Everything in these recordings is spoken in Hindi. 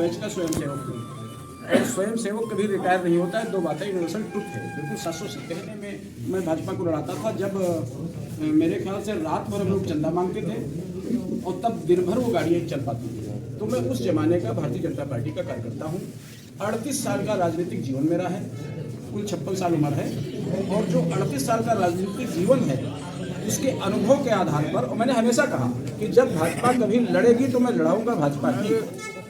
बैच का स्वयं सेवक हूँ और स्वयं सेवक कभी रिटायर नहीं होता है। दो बातें यूनिवर्सल ट्रुथ है, बिल्कुल 700 कहने में मैं भाजपा को लड़ाता था जब मेरे ख्याल से रात भर हम लोग चंदा मांगते थे और तब दिन भर वो गाड़ियाँ चल पाती थी। तो मैं उस जमाने का भारतीय जनता पार्टी का कार्यकर्ता हूँ। 38 साल का राजनीतिक जीवन मेरा है, कुल 56 साल उम्र है और जो 38 साल का राजनीतिक जीवन है उसके अनुभव के आधार पर, और मैंने हमेशा कहा कि जब भाजपा कभी लड़ेगी तो मैं लड़ाऊंगा भाजपा ही।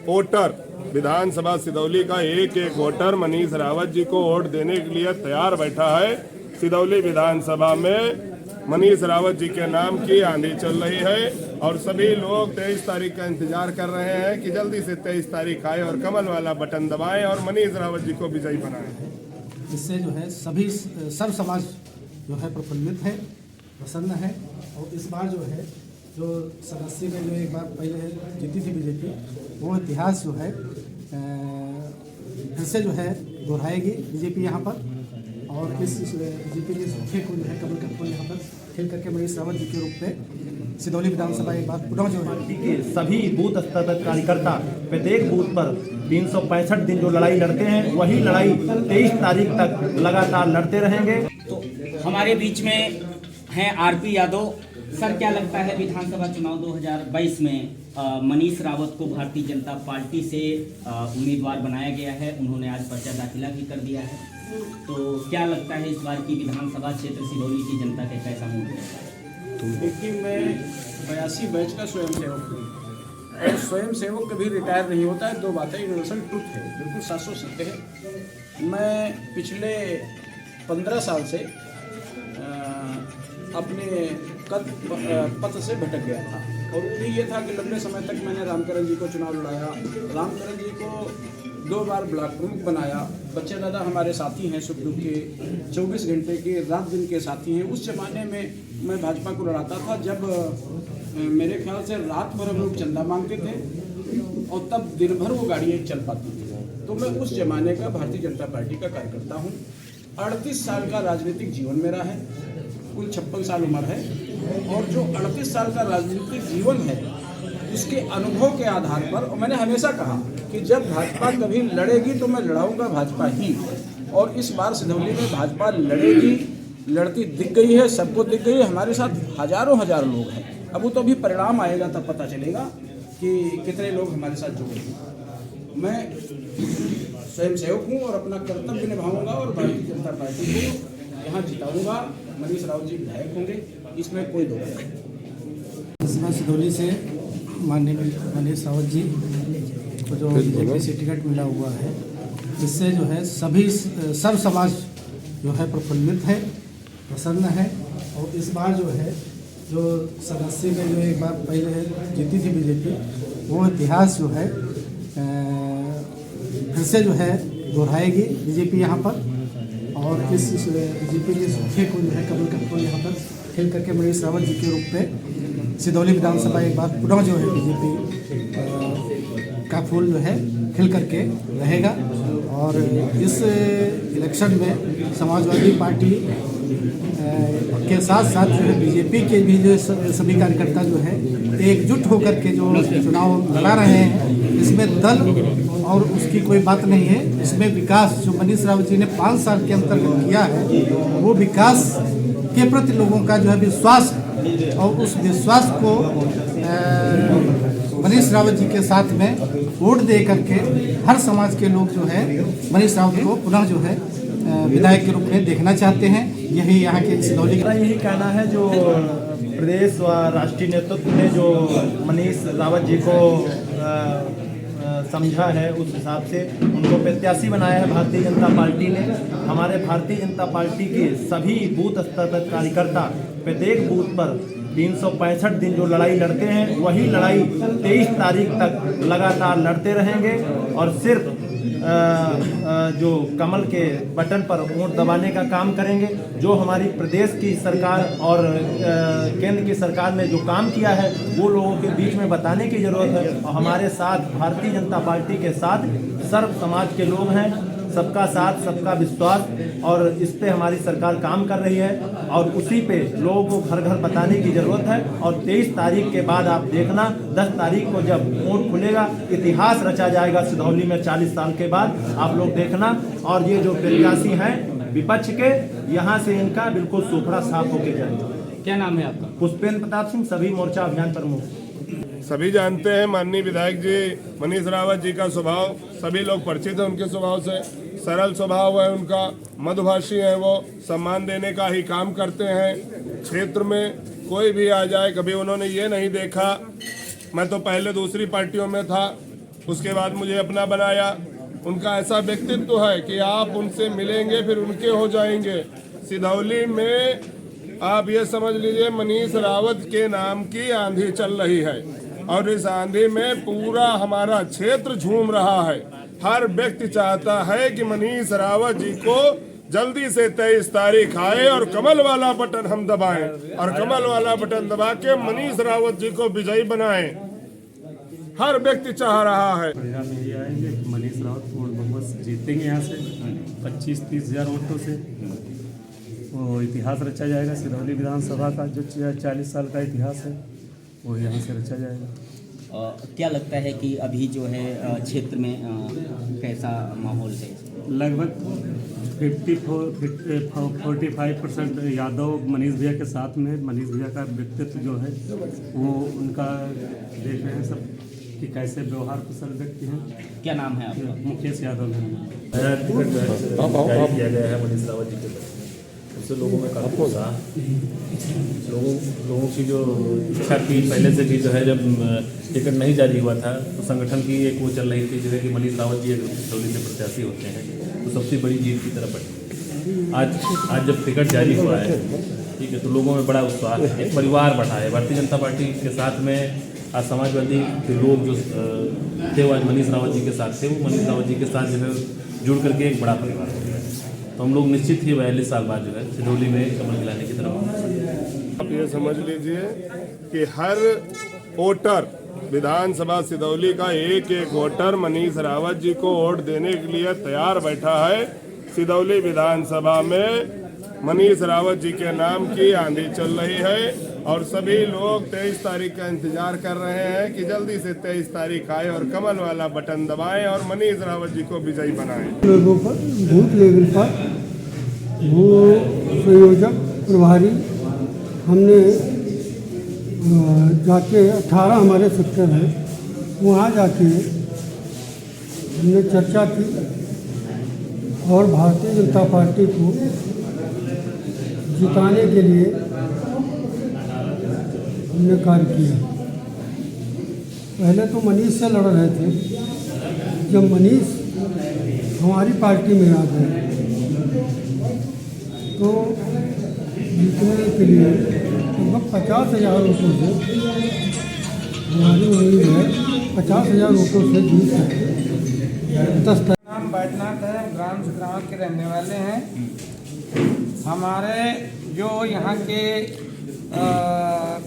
वोटर विधानसभा सिदौली का एक एक वोटर मनीष रावत जी को वोट देने के लिए तैयार बैठा है। सिदौली विधानसभा में मनीष रावत जी के नाम की आंधी चल रही है और सभी लोग 23 तारीख का इंतजार कर रहे हैं कि जल्दी से 23 तारीख आए और कमल वाला बटन दबाएं और मनीष रावत जी को विजयी बनाएं। इससे जो है सभी सर्व समाज जो है प्रफुल्लित है, प्रसन्न है। और इस बार जो है जो सदस्य में जो एक बार पहले जीती थी बीजेपी, वो इतिहास जो है फिर से जो है दोहराएगी बीजेपी यहाँ पर। और इस बीजेपी के सूखे को जो है कमल का फूल यहाँ पर खेल करके मनीष रावत जी के रूप में सिदौली विधानसभा एक बार पुनः जो पार्टी के सभी बूथ स्तर तक कार्यकर्ता प्रत्येक बूथ पर 365 दिन जो लड़ाई लड़ते हैं वही लड़ाई 23 तारीख तक लगातार लड़ते रहेंगे। तो हमारे बीच में हैं आरपी यादव। सर, क्या लगता है विधानसभा चुनाव 2022 में मनीष रावत को भारतीय जनता पार्टी से उम्मीदवार बनाया गया है, उन्होंने आज पर्चा दाखिला भी कर दिया है, तो क्या लगता है इस बार की विधानसभा क्षेत्र सिदौली की जनता का कैसा मूड है? देखिए, मैं 82 बैच का स्वयं सेवक हूँ और स्वयं सेवक कभी रिटायर नहीं होता है। दो बातें यूनिवर्सल ट्रुथ है, बिल्कुल 700 सत्य है। मैं पिछले 15 साल से अपने पथ से भटक गया था और वो भी ये था कि लंबे समय तक मैंने रामकरण जी को चुनाव लड़ाया, रामकरण जी को 2 बार ब्लॉक प्रमुख बनाया। बच्चे दादा हमारे साथी हैं, सुख दुख के 24 घंटे के रात दिन के साथी हैं। उस जमाने में मैं भाजपा को लड़ाता था जब मेरे ख्याल से रात भर हम लोग चंदा मांगते थे और तब दिन भर वो गाड़ियाँ चल पाती थी। तो मैं उस जमाने का भारतीय जनता पार्टी का कार्यकर्ता हूँ। 38 साल का राजनीतिक जीवन मेरा है, कुल 56 साल उम्र है और जो 38 साल का राजनीतिक जीवन है उसके अनुभव के आधार पर, और मैंने हमेशा कहा कि जब भाजपा कभी लड़ेगी तो मैं लड़ाऊंगा भाजपा ही। और इस बार सिदौली में भाजपा लड़ेगी, लड़ती दिख गई है, सबको दिख गई है। हमारे साथ हजारों लोग हैं। अब वो तो अभी परिणाम आएगा तब पता चलेगा कि कितने लोग हमारे साथ जुड़े हैं। मैं स्वयं सेवक हूँ और अपना कर्तव्य निभाऊंगा और भारतीय जनता पार्टी को यहाँ जिताऊंगा। मनीष रावत जी विधायक होंगे, इसमें कोई दो नहीं। सिदौली से माननीय मनीष रावत जी को जो बीजेपी से टिकट मिला हुआ है, इससे जो है सभी सर्व समाज जो है प्रफुल्लित है, प्रसन्न है। और इस बार जो है जो सदस्य में जो एक बार पहले जीती थी बीजेपी, वो इतिहास जो है फिर से जो है दोहराएगी बीजेपी यहाँ पर। और इस बीजेपी के सूखे को जो है कमल का फूल यहाँ पर खेल करके मनीष रावत जी के रूप में सिदौली विधानसभा एक बार पुनः जो है बीजेपी का फूल जो है खिल करके रहेगा। और इस इलेक्शन में समाजवादी पार्टी के साथ साथ जो है बीजेपी के भी जो सभी कार्यकर्ता जो है एकजुट होकर के जो चुनाव लड़ा रहे हैं, इसमें दल और उसकी कोई बात नहीं है। इसमें विकास जो मनीष रावत जी ने 5 साल के अंतर्गत किया है, वो विकास के प्रति लोगों का जो है विश्वास है और उस विश्वास को मनीष रावत जी के साथ में वोट दे करके हर समाज के लोग जो है मनीष रावत को पुनः जो है विधायक के रूप में देखना चाहते हैं। यही यहाँ के सिदौली मेरा यही कहना है, जो प्रदेश व राष्ट्रीय नेतृत्व ने जो मनीष रावत जी को समझा है उस हिसाब से उनको प्रत्याशी बनाया है भारतीय जनता पार्टी ने। हमारे भारतीय जनता पार्टी के सभी बूथ स्तर तक कार्यकर्ता प्रत्येक बूथ पर 365 दिन जो लड़ाई लड़ते हैं वही लड़ाई 23 तारीख तक लगातार लड़ते रहेंगे और सिर्फ जो कमल के बटन पर वोट दबाने का काम करेंगे। जो हमारी प्रदेश की सरकार और केंद्र की सरकार ने जो काम किया है वो लोगों के बीच में बताने की ज़रूरत है। और हमारे साथ भारतीय जनता पार्टी के साथ सर्व समाज के लोग हैं, सबका साथ सबका विश्वास, और इस पे हमारी सरकार काम कर रही है और उसी पे लोगों को घर घर बताने की ज़रूरत है। और 23 तारीख के बाद आप देखना, 10 तारीख को जब वोट खुलेगा इतिहास रचा जाएगा सिधौली में 40 साल के बाद, आप लोग देखना। और ये जो प्रत्याशी हैं विपक्ष के, यहाँ से इनका बिल्कुल सुथरा साफ होके जाएगा। क्या नाम है आपका? पुष्पेंद्र प्रताप सिंह, सभी मोर्चा अभियान प्रमुख। सभी जानते हैं माननीय विधायक जी मनीष रावत जी का स्वभाव, सभी लोग परिचित हैं उनके स्वभाव से। सरल स्वभाव है उनका, मधुभाषी है वो, सम्मान देने का ही काम करते हैं। क्षेत्र में कोई भी आ जाए, कभी उन्होंने ये नहीं देखा मैं तो पहले दूसरी पार्टियों में था, उसके बाद मुझे अपना बनाया। उनका ऐसा व्यक्तित्व है कि आप उनसे मिलेंगे फिर उनके हो जाएंगे। सिधौली में आप ये समझ लीजिए मनीष रावत के नाम की आंधी चल रही है और इस आंधी में पूरा हमारा क्षेत्र झूम रहा है। हर व्यक्ति चाहता है कि मनीष रावत जी को जल्दी से 23 तारीख आए और कमल वाला बटन हम दबाएं और कमल वाला बटन दबा के मनीष रावत जी को विजयी बनाएं। हर व्यक्ति चाह रहा है। परिणाम यही आएंगे कि मनीष रावत पूर्ण बहुमत से जीतेंगे यहाँ से 25-30 हज़ार वोटों से। वो इतिहास रचा जाएगा सिधौली विधानसभा का, जो 40 साल का इतिहास है वो यहाँ से रचा जाएगा। क्या लगता है कि अभी जो है क्षेत्र में कैसा माहौल है? लगभग 45% यादव मनीष भैया के साथ में। मनीष भैया का व्यक्तित्व जो है वो उनका देख रहे हैं सब कि कैसे व्यवहार कुशल व्यक्ति हैं। क्या नाम है आपका? मुकेश यादव है। टिकट जारी किया गया है मनीष रावत जी के तरफ, उससे लोगों में काफ़ी उत्साह, लोगों की जो इच्छा थी पहले से भी जो है, जब टिकट नहीं जारी हुआ था तो संगठन की एक वो चल रही थी जो है कि मनीष रावत जी अगर सिधौली से प्रत्याशी होते हैं तो सबसे बड़ी जीत की तरफ बढ़ी। आज जब टिकट जारी हुआ है, ठीक है, तो लोगों में बड़ा उत्साह है, परिवार बढ़ा है। भारतीय जनता पार्टी के साथ में आज समाजवादी के लोग जो थे वो आज मनीष रावत जी के साथ थे, वो मनीष रावत जी के साथ जो है जुड़ करके एक बड़ा परिवार हो गया। तो हम लोग निश्चित ही 42 साल बाद जो है सिधौली में कमल खिलाने की तरफ। आप ये समझ लीजिए कि हर वोटर विधानसभा सिधौली का एक एक वोटर मनीष रावत जी को वोट देने के लिए तैयार बैठा है। सिधौली विधानसभा में मनीष रावत जी के नाम की आंधी चल रही है और सभी लोग 23 तारीख का इंतजार कर रहे हैं कि जल्दी से 23 तारीख आए और कमल वाला बटन दबाएं और मनीष रावत जी को विजयी बनाएं। लोगों पर बूथ लेवल पर वो संयोजक प्रभारी हमने जाके 18 हमारे सेक्टर हैं, वहाँ जाके हमने चर्चा की और भारतीय जनता पार्टी को जिताने के लिए हमने कार्य किया। पहले तो मनीष से लड़ रहे थे, जब मनीष हमारी पार्टी में आ गए तो जीतने के लिए लगभग 50,000 वोटों से हमारी उम्मीद है 50,000 वोटों से जीत सकते। 10 नाम बैजनाथ है, ग्राम सुग्राम के रहने वाले हैं। हमारे जो यहाँ के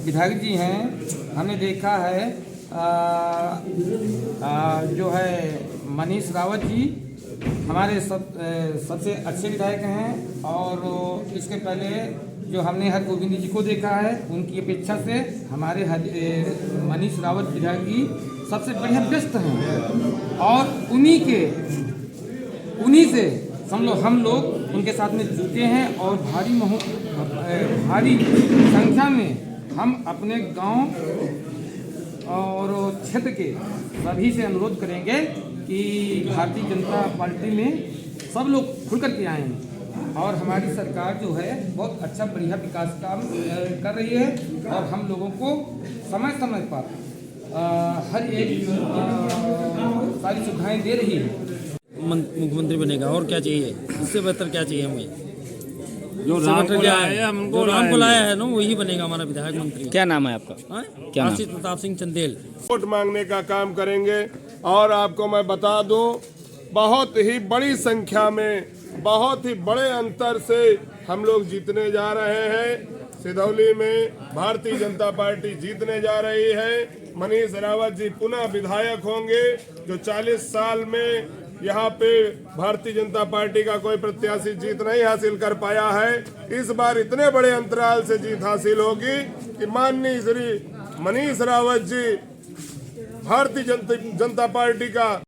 विधायक जी हैं, हमने देखा है जो है मनीष रावत जी हमारे सबसे अच्छे विधायक हैं। और इसके पहले जो हमने हरगोविंद जी को देखा है, उनकी अपेक्षा से हमारे मनीष रावत विधायक जी सबसे बढ़िया व्यस्त हैं और उन्हीं से हम लोग उनके साथ में जुटे हैं और भारी संख्या में हम अपने गांव और क्षेत्र के सभी से अनुरोध करेंगे कि भारतीय जनता पार्टी में सब लोग खुल कर के आएँ और हमारी सरकार जो है बहुत अच्छा बढ़िया विकास काम कर रही है और हम लोगों को समय समय पर हर एक सारी सुविधाएं दे रही है। मुख्यमंत्री बनेगा और क्या चाहिए, इससे बेहतर क्या चाहिए हमें? जो राम को लाया है, जो राम को लाया है ना, वही बनेगा हमारा विधायक मंत्री। क्या नाम है आपका? क्या नाम? आशीष प्रताप सिंह चंदेल। वोट मांगने का काम करेंगे और आपको मैं बता दूं, बहुत ही बड़ी संख्या में, बहुत ही बड़े अंतर से हम लोग जीतने जा रहे हैं। सिधौली में भारतीय जनता पार्टी जीतने जा रही है। मनीष रावत जी पुनः विधायक होंगे, जो 40 साल में यहाँ पे भारतीय जनता पार्टी का कोई प्रत्याशी जीत नहीं हासिल कर पाया है। इस बार इतने बड़े अंतराल से जीत हासिल होगी कि माननीय श्री मनीष रावत जी भारतीय जनता पार्टी का